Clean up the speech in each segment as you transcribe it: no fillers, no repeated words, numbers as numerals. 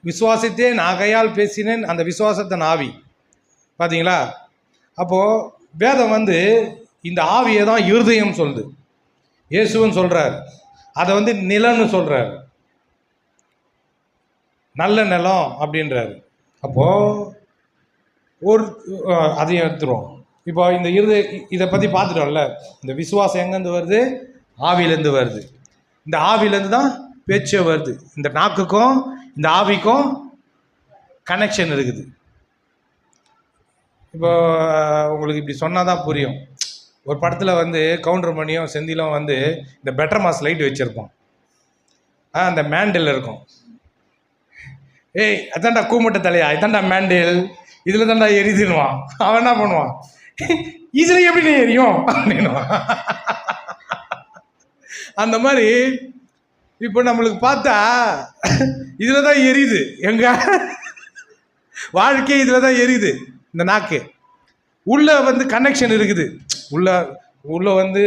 விசுவாசித்தேன் ஆகையால் பேசினேன், அந்த விசுவாசத்தின் ஆவி. பார்த்தீங்களா? அப்போது வேதம் வந்து இந்த ஆவியை தான் இருதயம் சொல்லுது. இயேசுன்னு சொல்கிறார், அதை வந்து நிலம்னு சொல்கிறார், நல்ல நிலம் அப்படின்றாரு. அப்போது ஒரு அதையும் எடுத்துருவோம். இப்போ இந்த இதை பற்றி பார்த்துட்டோம்ல. இந்த விசுவாசம் எங்கேருந்து வருது? ஆவியிலேருந்து வருது. இந்த ஆவியிலேருந்து தான் பேச்சே வருது. இந்த நாக்குக்கும் இந்த ஆவிக்கும் கனெக்ஷன் இருக்குது. இப்போ உங்களுக்கு இப்படி சொன்னால் தான் புரியும். ஒரு படத்தில் வந்து கவுண்டர் மணியும் செந்திலும் வந்து இந்த பெட்டர் மாஸ் லைட் வச்சுருப்போம். அந்த மேண்டில் இருக்கும். ஏய் அதான்டா கூமட்ட தலையா, இதான்டா மேண்டில், இதில் தான்டா எரிதுன்னுவான். அவன் என்ன பண்ணுவான்? இதில் எப்படி நீ எரியும் அப்படின்னுவான். அந்த மாதிரி இப்போ நம்மளுக்கு பார்த்தா இதில் தான் எரியுது. எங்க வாழ்க்கை இதில் தான் எரியுது. இந்த நாக்கு உள்ளே வந்து கனெக்ஷன் இருக்குது. உள்ளே வந்து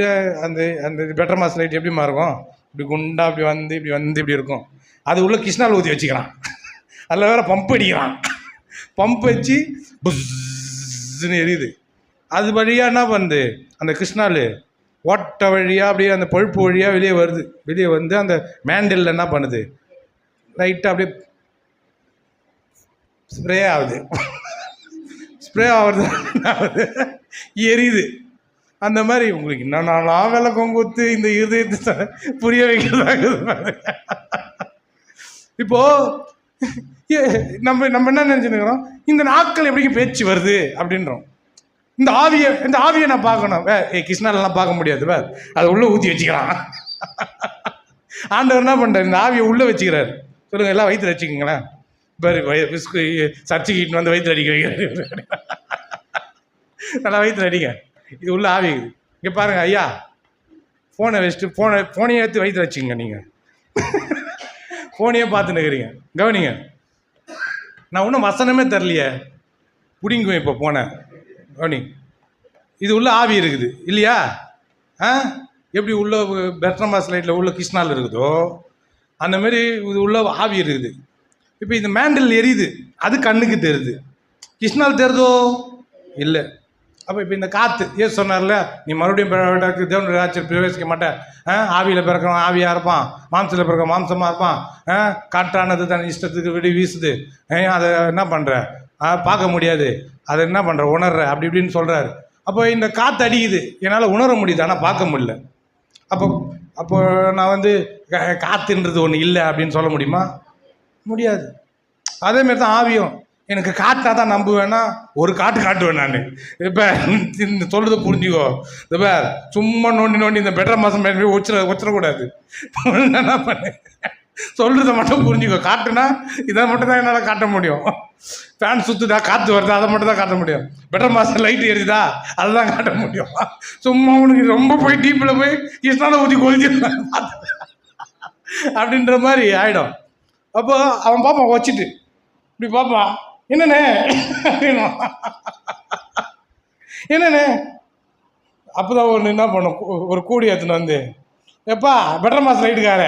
அந்த அந்த பெட்டர் மாஸ் லைட் எப்படிமா இருக்கும்? இப்படி குண்டா இப்படி வந்து இப்படி இருக்கும். அது உள்ள கிருஷ்ணால் ஊற்றி வச்சுக்கிறான். அதில் வேறு பம்ப் அடிக்கிறான். பம்ப் வச்சு புஷ்ன்னு எரியுது. அது வழியாக என்ன பண்ணுது? அந்த கிருஷ்ணால் ஓட்ட வழியாக அப்படியே அந்த பழுப்பு வழியாக வெளியே வருது. வெளியே வந்து அந்த மேண்டில் என்ன பண்ணுது? லைட்டாக அப்படியே ஸ்ப்ரே ஆகுது. ஸ்ப்ரே ஆகுறது எரியுது. அந்த மாதிரி உங்களுக்கு என்னென்னலாம் விளக்கம் கொடுத்து இந்த இருதயத்தை புரிய வைக்கிறதாகுது. இப்போது நம்ம என்ன நினச்சிருக்கிறோம்? இந்த நாட்கள் எப்படிங்க பேச்சு வருது அப்படின்றோம். இந்த ஆவியை நான் பார்க்கணும். கிருஷ்ணாலெல்லாம் பார்க்க முடியாது. அதை உள்ளே ஊற்றி வச்சுக்கிறான். ஆண்டவர் என்ன பண்ணுறாரு? இந்த ஆவியை உள்ளே வச்சுக்கிறாரு. சொல்லுங்கள், எல்லாம் வயிற்று வச்சுக்கிங்களேன். சர்ச்சைக்கிட்டு வந்து வயிற்று அடிக்க வைக்கிறாரு. நல்லா வயிற்று அடிங்க. இது உள்ள ஆவி. இங்கே பாருங்க ஐயா, ஃபோனை வச்சுட்டு ஃபோனையே எடுத்து வயிற்று வச்சுக்கங்க. நீங்கள் ஃபோனையே பார்த்துன்னு இருக்கிறீங்க. கவனிங்க, நான் இன்னும் வசனமே தரலையே, பிடிங்குவேன் இப்போ போனேன். கவனி, இது உள்ள ஆவி இருக்குது இல்லையா? எப்படி உள்ள பெட்டர் மாஸ் லைட்டில் உள்ள கிருஷ்ணால் இருக்குதோ அந்தமாரி இது உள்ள ஆவி இருக்குது. இப்போ இந்த மேண்டில் எரியுது, அது கண்ணுக்கு தெரியுது. கிருஷ்ணால் தெரியுதோ? இல்லை. அப்போ இப்போ இந்த காற்று ஏன் சொன்னார்ல, நீ மறுபடியும் தேவனுடைய ராஜ்யத்தில் பிரவேசிக்க மாட்டேன். ஆவியில் பிறக்கிறவன் ஆவியாக இருப்பான், மாம்சத்தில் பிறக்க மாம்சமாக இருப்பான். காற்றானது தன் இஷ்டத்துக்கு விடி வீசுது, அதை என்ன பண்ணுற? பார்க்க முடியாது, அதை என்ன பண்ணுற? உணர்ற, அப்படி இப்படின்னு சொல்கிறாரு. அப்போ இந்த காற்று அடிக்குது, என்னால் உணர முடியுது, ஆனால் பார்க்க முடியல. அப்போ நான் வந்து காற்றுன்றது ஒன்று இல்லை அப்படின்னு சொல்ல முடியுமா? முடியாது. அதேமாரி தான் ஆவியும். எனக்கு காட்டினா தான் நம்புவேன்னா ஒரு காட்டுவேன் நான். இப்போ இந்த சொல்லுறதை புரிஞ்சுக்கோ. இப்போ சும்மா நோண்டி இந்த பெட்டர் மாதம் வச்சிடக்கூடாது. என்ன பண்ணு, சொல்கிறத மட்டும் புரிஞ்சுக்கோ. காட்டுனா இதை மட்டும் தான் என்னால் காட்ட முடியும். ஃபேன் சுற்றுதா, காற்று வருதா, அதை மட்டும் தான் காட்ட முடியும். பெட்டர் மாதம் லைட்டு எரியுதா, அதை தான் காட்ட முடியும். சும்மா உனக்கு ரொம்ப போய் டீப்பில் போய் கிருஷ்ணால ஊற்றி கொளுத்திடுவேன் அப்படின்ற மாதிரி ஆகிடும். அப்போ அவன் பாப்பான் வச்சுட்டு இப்படி பாப்பான், என்னண்ணே என்னண்ணே. அப்போதான் ஒன்று என்ன பண்ணும், ஒரு கூடி எடுத்துன்னு வந்து, எப்பா பெட்டர் மாஸ் லைட்டுக்கார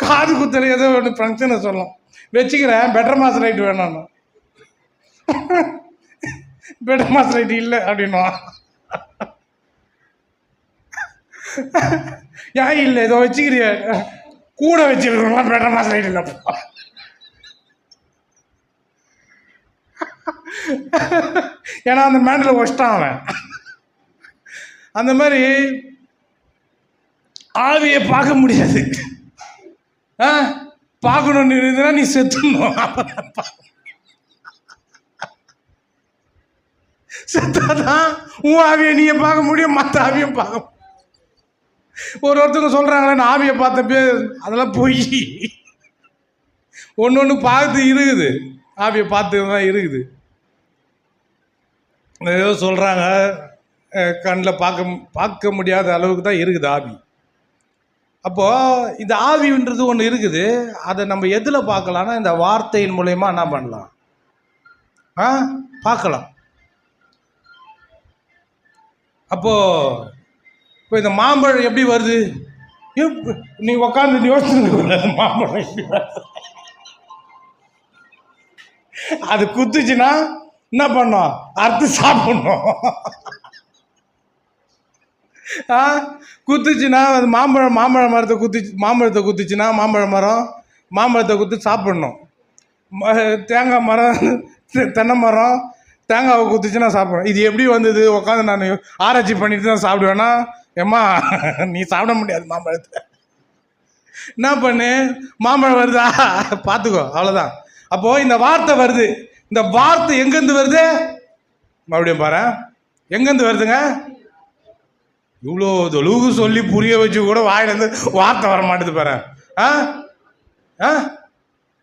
காது குத்தல ஏதோ ஒன்று ஃபங்க்ஷனை சொல்லலாம், வச்சுக்கிறேன், பெட்டர் மாஸ் லைட் வேணும்னு. பெட்டர் மாஸ் லைட் இல்லை அப்படின்னா, ஏன் இல்லை, ஏதோ வச்சுக்கிறிய, கூட வச்சுருக்கோம், பெட்டர் மாஸ் லைட் இல்லை. ஏன்னா அந்த மேண்டில் வச்சிட்டான் அவன். அந்த மாதிரி ஆவியை பார்க்க முடியாது. பார்க்கணுன்னு இருந்ததுன்னா நீ செத்துடணும். செத்தாதான் உன் ஆவியை நீயே பார்க்க முடியும், மற்ற ஆவியும் பார்க்க முடியும். ஒருத்தவங்க சொல்கிறாங்களே நான் ஆவியை பார்த்தப்பே, அதெல்லாம் போய் ஒன்று பார்த்து இருக்குது, ஆவியை பார்த்து தான் இருக்குது. ஏதோ சொல்கிறாங்க, கண்ணில் பார்க்க முடியாத அளவுக்கு தான் இருக்குது ஆவி. அப்போது இந்த ஆவின்றது ஒன்று இருக்குது. அதை நம்ம எதில் பார்க்கலான்னா, இந்த வார்த்தையின் மூலயமா என்ன பண்ணலாம், பார்க்கலாம். அப்போது இப்போ இந்த மாம்பழம் எப்படி வருது? நீ உக்காந்து யோசிச்சு மாம்பழம் இப்படி வருது. அது குத்துச்சுன்னா என்ன பண்ணோம்? அறுத்து சாப்பிடணும். குத்துச்சுன்னா அது மாம்பழ மரத்தை மாம்பழத்தை குத்துச்சுன்னா மாம்பழத்தை குத்து சாப்பிடணும். தேங்காய் மரம், தென்னை மரம் தேங்காவை குத்துச்சுன்னா சாப்பிடணும். இது எப்படி வந்தது? உட்காந்து நான் ஆராய்ச்சி பண்ணிட்டு தான் சாப்பிடுவேன்னா, ஏம்மா நீ சாப்பிட முடியாது மாம்பழத்தை. என்ன பண்ணு, மாம்பழம் வருதா பார்த்துக்கோ, அவ்வளோதான். அப்போது இந்த வார்த்தை வருது. இந்த வார்த்தை எங்கேருந்து வருது? மறுபடியும் பாரு, எங்கேருந்து வருதுங்க? இவ்வளோ தொழுகு சொல்லி புரிய வச்சு கூட வாயிலேருந்து வார்த்தை வர மாட்டேது பாரு.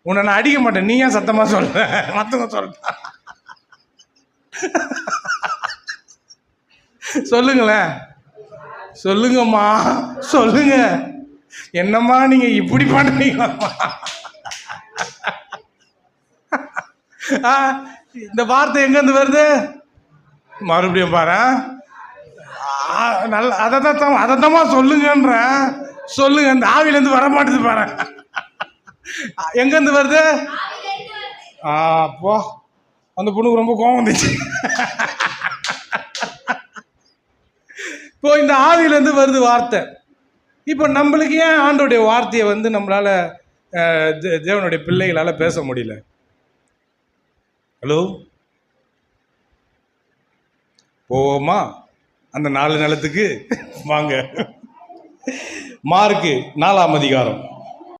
உன்னை நான் அடிக்க மாட்டேன், நீ ஏன் சத்தமாக சொல்ற? மற்றவங்க சொல்ற சொல்லுங்களேன், சொல்லுங்கம்மா, சொல்லுங்க. என்னம்மா நீங்க இப்படி பண்றீங்களா? இந்த வார்த்தை எங்கேருந்து வருது? மறுபடியும் பாரு, நல்ல அதைத்தான் சொல்லுங்கன்ற. சொல்லுங்க, இந்த ஆவிலேருந்து வர மாட்டேது பாரு. எங்கேருந்து வருது? அப்போ அந்த பொண்ணுக்கு ரொம்ப கோவம் வந்துச்சு. இப்போ இந்த ஆவிலேருந்து வருது வார்த்தை. இப்போ நம்மளுக்கு ஏன் ஆண்டோடைய வார்த்தையை நம்மளால தேவனுடைய பிள்ளைகளால் பேச முடியல? ஹலோ, போவோமா அந்த 4 நிலத்துக்கு? வாங்க. மார்க்கு 4ஆம் அதிகாரம்